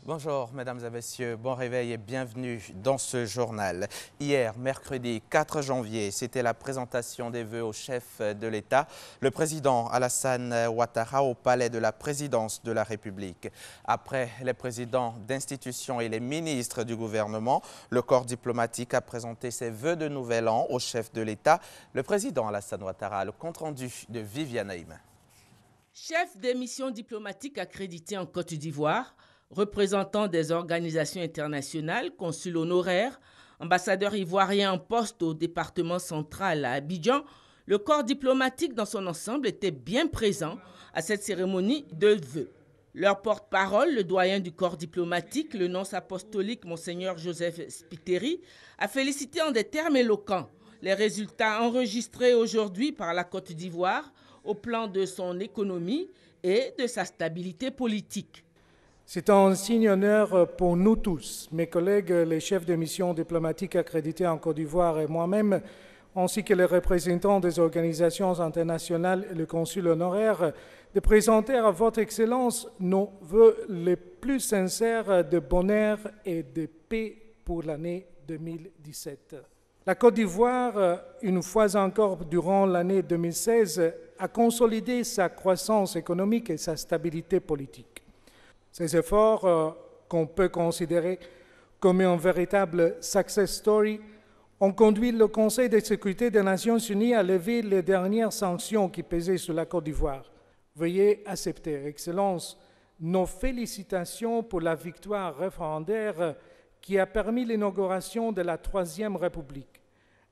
Bonjour mesdames et messieurs, bon réveil et bienvenue dans ce journal. Hier, mercredi 4 janvier, c'était la présentation des vœux au chef de l'État, le président Alassane Ouattara au palais de la présidence de la République. Après les présidents d'institutions et les ministres du gouvernement, le corps diplomatique a présenté ses vœux de nouvel an au chef de l'État, le président Alassane Ouattara. Le compte-rendu de Viviane Naïm. Chef des missions diplomatiques accréditées en Côte d'Ivoire, représentant des organisations internationales, consul honoraire, ambassadeur ivoirien en poste au département central à Abidjan, le corps diplomatique dans son ensemble était bien présent à cette cérémonie de vœux. Leur porte-parole, le doyen du corps diplomatique, le nonce apostolique Monseigneur Joseph Spiteri, a félicité en des termes éloquents les résultats enregistrés aujourd'hui par la Côte d'Ivoire au plan de son économie et de sa stabilité politique. C'est un signe d'honneur pour nous tous, mes collègues, les chefs de mission diplomatiques accrédités en Côte d'Ivoire et moi-même, ainsi que les représentants des organisations internationales et le consul honoraire, de présenter à votre Excellence nos vœux les plus sincères de bonheur et de paix pour l'année 2017. La Côte d'Ivoire, une fois encore durant l'année 2016, a consolidé sa croissance économique et sa stabilité politique. Ces efforts, qu'on peut considérer comme un véritable success story, ont conduit le Conseil de sécurité des Nations Unies à lever les dernières sanctions qui pesaient sur la Côte d'Ivoire. Veuillez accepter, Excellence, nos félicitations pour la victoire référendaire qui a permis l'inauguration de la Troisième République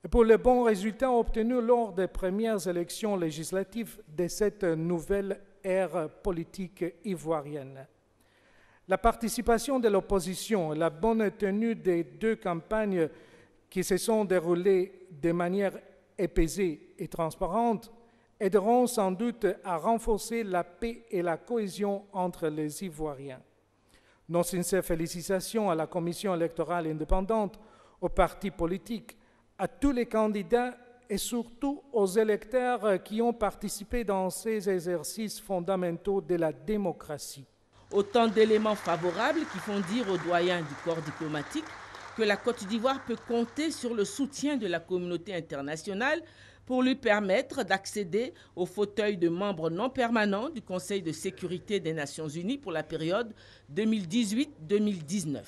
et pour les bons résultats obtenus lors des premières élections législatives de cette nouvelle ère politique ivoirienne. La participation de l'opposition et la bonne tenue des deux campagnes qui se sont déroulées de manière apaisée et transparente aideront sans doute à renforcer la paix et la cohésion entre les Ivoiriens. Nos sincères félicitations à la Commission électorale indépendante, aux partis politiques, à tous les candidats et surtout aux électeurs qui ont participé dans ces exercices fondamentaux de la démocratie. Autant d'éléments favorables qui font dire aux doyens du corps diplomatique que la Côte d'Ivoire peut compter sur le soutien de la communauté internationale pour lui permettre d'accéder au fauteuil de membre non permanent du Conseil de sécurité des Nations Unies pour la période 2018-2019.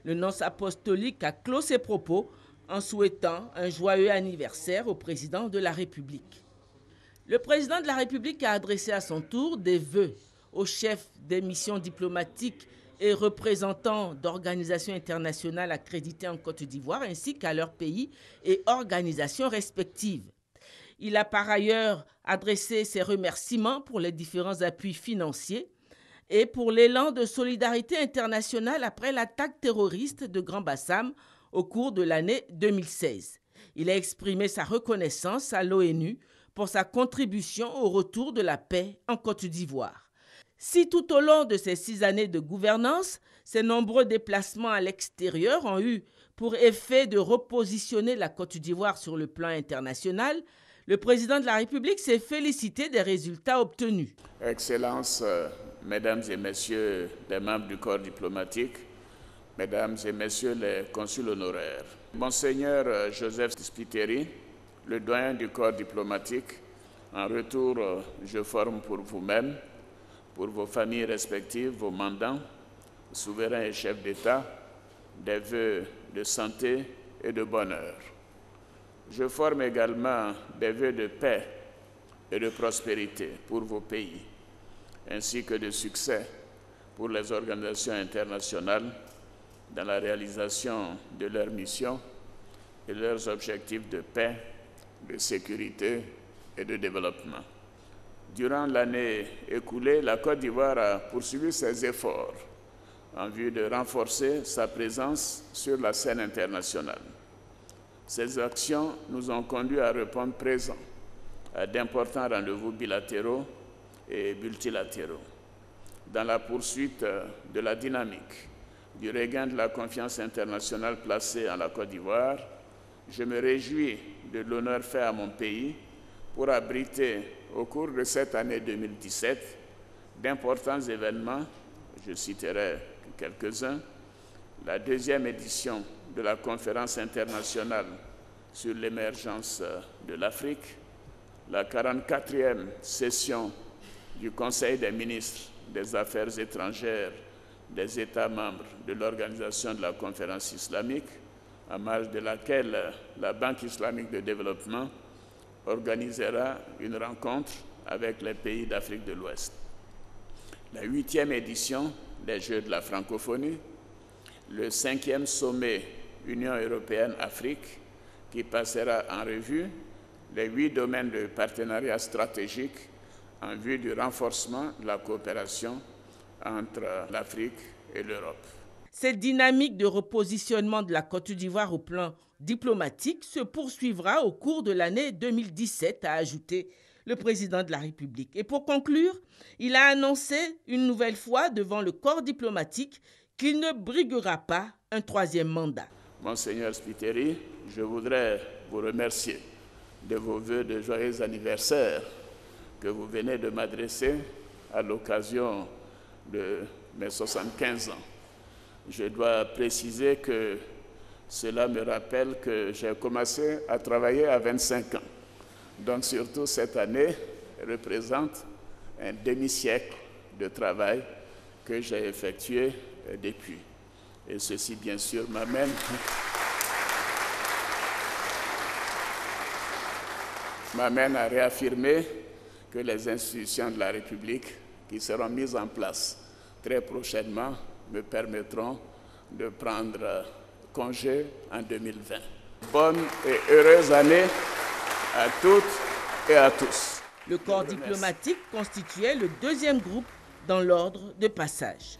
Le nonce apostolique a clos ses propos en souhaitant un joyeux anniversaire au président de la République. Le président de la République a adressé à son tour des vœux aux chefs des missions diplomatiques et représentants d'organisations internationales accréditées en Côte d'Ivoire ainsi qu'à leurs pays et organisations respectives. Il a par ailleurs adressé ses remerciements pour les différents appuis financiers et pour l'élan de solidarité internationale après l'attaque terroriste de Grand Bassam au cours de l'année 2016. Il a exprimé sa reconnaissance à l'ONU pour sa contribution au retour de la paix en Côte d'Ivoire. Si tout au long de ces 6 années de gouvernance, ces nombreux déplacements à l'extérieur ont eu pour effet de repositionner la Côte d'Ivoire sur le plan international, le président de la République s'est félicité des résultats obtenus. Excellences, mesdames et messieurs les membres du corps diplomatique, mesdames et messieurs les consuls honoraires, Monseigneur Joseph Spiteri, le doyen du corps diplomatique, en retour, je forme pour vous-même, pour vos familles respectives, vos mandants, souverains et chefs d'État, des vœux de santé et de bonheur. Je forme également des vœux de paix et de prospérité pour vos pays, ainsi que de succès pour les organisations internationales dans la réalisation de leurs missions et leurs objectifs de paix, de sécurité et de développement. Durant l'année écoulée, la Côte d'Ivoire a poursuivi ses efforts en vue de renforcer sa présence sur la scène internationale. Ces actions nous ont conduits à répondre présents à d'importants rendez-vous bilatéraux et multilatéraux. Dans la poursuite de la dynamique du regain de la confiance internationale placée en la Côte d'Ivoire, je me réjouis de l'honneur fait à mon pays pour abriter au cours de cette année 2017 d'importants événements, je citerai quelques-uns, la deuxième édition de la conférence internationale sur l'émergence de l'Afrique, la 44e session du Conseil des ministres des Affaires étrangères des États membres de l'Organisation de la Conférence islamique, en marge de laquelle la Banque islamique de développement organisera une rencontre avec les pays d'Afrique de l'Ouest. La 8e édition des Jeux de la francophonie, le 5e sommet Union européenne-Afrique qui passera en revue les 8 domaines de partenariat stratégique en vue du renforcement de la coopération entre l'Afrique et l'Europe. Cette dynamique de repositionnement de la Côte d'Ivoire au plan diplomatique se poursuivra au cours de l'année 2017, a ajouté le président de la République. Et pour conclure, il a annoncé une nouvelle fois devant le corps diplomatique qu'il ne briguera pas un 3e mandat. Monseigneur Spiteri, je voudrais vous remercier de vos vœux de joyeux anniversaire que vous venez de m'adresser à l'occasion de mes 75 ans. Je dois préciser que cela me rappelle que j'ai commencé à travailler à 25 ans. Donc surtout cette année représente un demi-siècle de travail que j'ai effectué depuis. Et ceci, bien sûr, m'amène à réaffirmer que les institutions de la République qui seront mises en place très prochainement me permettront de prendre congé en 2020. Bonne et heureuse année à toutes et à tous. Le corps diplomatique constituait le 2e groupe dans l'ordre de passage.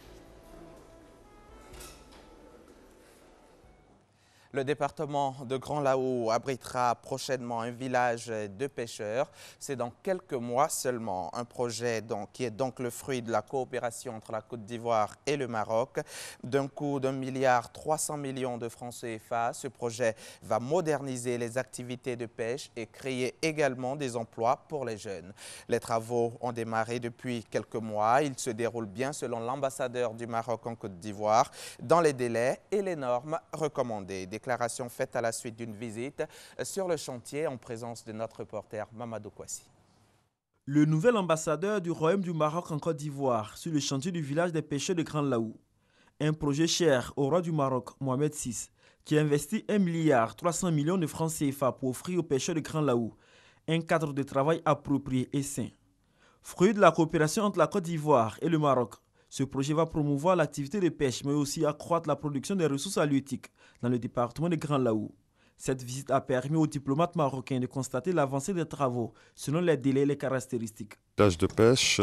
Le département de Grand Laou abritera prochainement un village de pêcheurs. C'est dans quelques mois seulement. Un projet qui est donc le fruit de la coopération entre la Côte d'Ivoire et le Maroc. D'un coût d'1,3 milliard de francs CFA, ce projet va moderniser les activités de pêche et créer également des emplois pour les jeunes. Les travaux ont démarré depuis quelques mois. Ils se déroulent bien selon l'ambassadeur du Maroc en Côte d'Ivoire dans les délais et les normes recommandées. Déclaration faite à la suite d'une visite sur le chantier en présence de notre reporter Mamadou Kouassi. Le nouvel ambassadeur du Royaume du Maroc en Côte d'Ivoire sur le chantier du village des pêcheurs de Grand Laou. Un projet cher au roi du Maroc, Mohamed VI, qui investit 1,3 milliard de francs CFA pour offrir aux pêcheurs de Grand Laou un cadre de travail approprié et sain. Fruit de la coopération entre la Côte d'Ivoire et le Maroc, ce projet va promouvoir l'activité de pêche, mais aussi accroître la production des ressources halieutiques dans le département de Grand Laou. Cette visite a permis aux diplomates marocains de constater l'avancée des travaux selon les délais et les caractéristiques. Village de pêche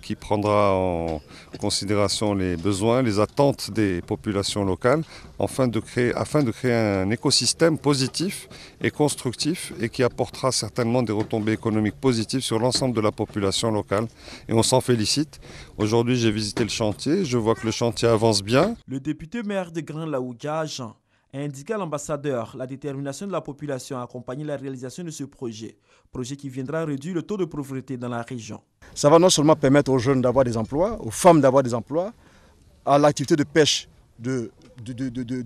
qui prendra en considération les besoins, les attentes des populations locales afin de créer un écosystème positif et constructif et qui apportera certainement des retombées économiques positives sur l'ensemble de la population locale. Et on s'en félicite. Aujourd'hui, j'ai visité le chantier, je vois que le chantier avance bien. Le député maire de Grand Laou, Jean, a indiqué à l'ambassadeur la détermination de la population à accompagner la réalisation de ce projet qui viendra réduire le taux de pauvreté dans la région. Ça va non seulement permettre aux jeunes d'avoir des emplois, aux femmes d'avoir des emplois, à l'activité de pêche de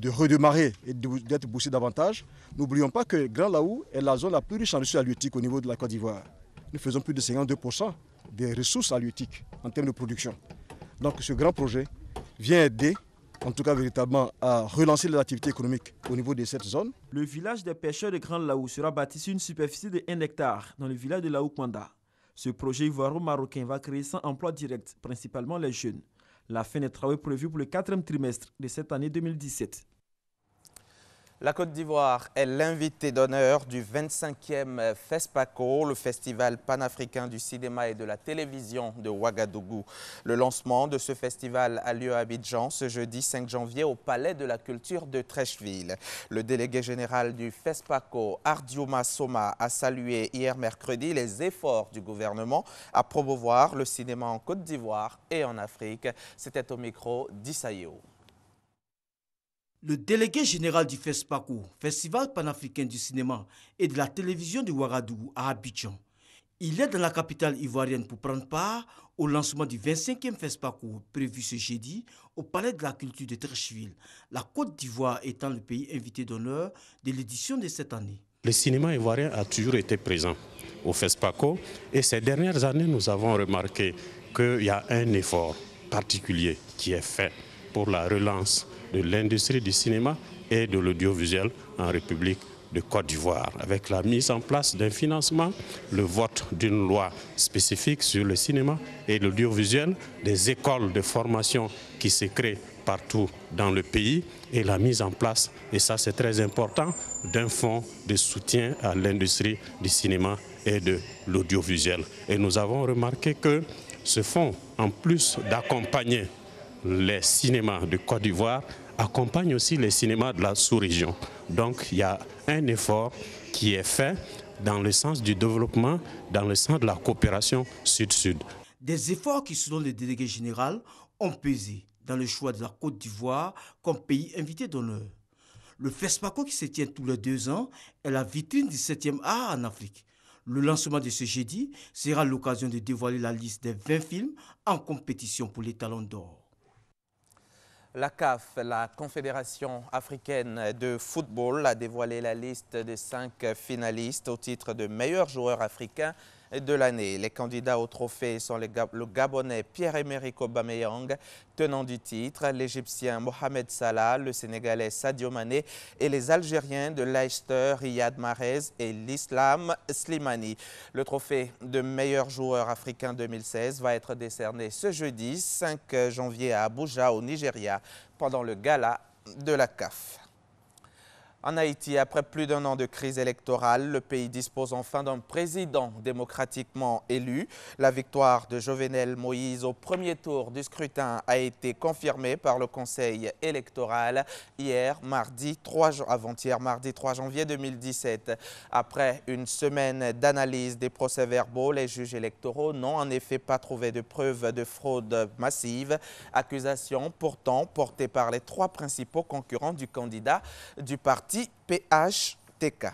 redémarrer et d'être boostée davantage. N'oublions pas que Grand Laou est la zone la plus riche en ressources halieutiques au niveau de la Côte d'Ivoire. Nous faisons plus de 52% des ressources halieutiques en termes de production. Donc ce grand projet vient aider en tout cas véritablement à relancer les activités économiques au niveau de cette zone. Le village des pêcheurs de Grand Laou sera bâti sur une superficie de 1 hectare dans le village de Laou-Kwanda. Ce projet ivoiro-marocain va créer 100 emplois directs, principalement les jeunes. La fin des travaux est prévue pour le 4e trimestre de cette année 2017. La Côte d'Ivoire est l'invité d'honneur du 25e FESPACO, le festival panafricain du cinéma et de la télévision de Ouagadougou. Le lancement de ce festival a lieu à Abidjan ce jeudi 5 janvier au Palais de la Culture de Treichville. Le délégué général du FESPACO, Ardiouma Soma, a salué hier mercredi les efforts du gouvernement à promouvoir le cinéma en Côte d'Ivoire et en Afrique. C'était au micro d'Issaïo. Le délégué général du FESPACO, Festival panafricain du cinéma et de la télévision de Ouagadougou à Abidjan, Il est dans la capitale ivoirienne pour prendre part au lancement du 25e FESPACO prévu ce jeudi au Palais de la Culture de Treichville, la Côte d'Ivoire étant le pays invité d'honneur de l'édition de cette année. Le cinéma ivoirien a toujours été présent au FESPACO et ces dernières années, nous avons remarqué qu'il y a un effort particulier qui est fait pour la relance de l'industrie du cinéma et de l'audiovisuel en République de Côte d'Ivoire, avec la mise en place d'un financement, le vote d'une loi spécifique sur le cinéma et l'audiovisuel, des écoles de formation qui se créent partout dans le pays et la mise en place, et ça c'est très important, d'un fonds de soutien à l'industrie du cinéma et de l'audiovisuel. Et nous avons remarqué que ce fonds, en plus d'accompagner les cinémas de Côte d'Ivoire, accompagne aussi les cinémas de la sous-région. Donc il y a un effort qui est fait dans le sens du développement, dans le sens de la coopération sud-sud. Des efforts qui, selon le délégué général, ont pesé dans le choix de la Côte d'Ivoire comme pays invité d'honneur. Le FESPACO, qui se tient tous les 2 ans, est la vitrine du 7e art en Afrique. Le lancement de ce jeudi sera l'occasion de dévoiler la liste des 20 films en compétition pour les Talons d'Or. La CAF, la Confédération africaine de football, a dévoilé la liste des 5 finalistes au titre de meilleur joueur africain de l'année. Les candidats au trophée sont le Gabonais Pierre-Emerick Aubameyang, tenant du titre, l'Égyptien Mohamed Salah, le Sénégalais Sadio Mané et les Algériens de Leicester, Riyad Mahrez et l'Islam Slimani. Le trophée de meilleur joueur africain 2016 va être décerné ce jeudi 5 janvier à Abuja au Nigeria pendant le gala de la CAF. En Haïti, après plus d'1 an de crise électorale, le pays dispose enfin d'un président démocratiquement élu. La victoire de Jovenel Moïse au premier tour du scrutin a été confirmée par le Conseil électoral avant-hier, mardi 3 janvier 2017. Après une semaine d'analyse des procès-verbaux, les juges électoraux n'ont en effet pas trouvé de preuves de fraude massive. Accusation pourtant portée par les 3 principaux concurrents du candidat du parti PHTK.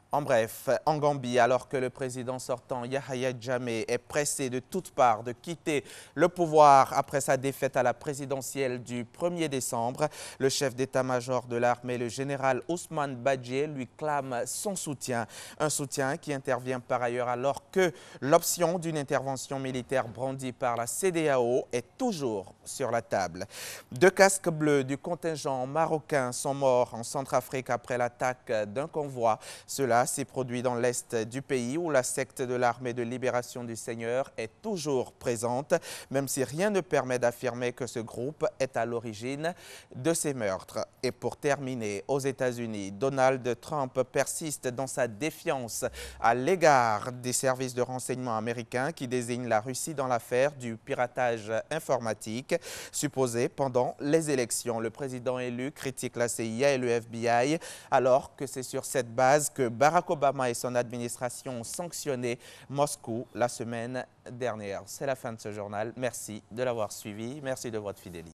En bref, en Gambie, alors que le président sortant Yahya Jammeh est pressé de toutes parts de quitter le pouvoir après sa défaite à la présidentielle du 1er décembre, le chef d'état-major de l'armée, le général Ousmane Badjie, lui clame son soutien. Un soutien qui intervient par ailleurs alors que l'option d'une intervention militaire brandie par la CEDEAO est toujours sur la table. 2 casques bleus du contingent marocain sont morts en Centrafrique après l'attaque d'un convoi. Cela s'est produit dans l'est du pays où la secte de l'armée de libération du Seigneur est toujours présente, même si rien ne permet d'affirmer que ce groupe est à l'origine de ces meurtres. Et pour terminer, aux États-Unis, Donald Trump persiste dans sa défiance à l'égard des services de renseignement américains qui désignent la Russie dans l'affaire du piratage informatique supposé pendant les élections. Le président élu critique la CIA et le FBI alors que c'est sur cette base que Barack Obama et son administration ont sanctionné Moscou la semaine dernière. C'est la fin de ce journal. Merci de l'avoir suivi. Merci de votre fidélité.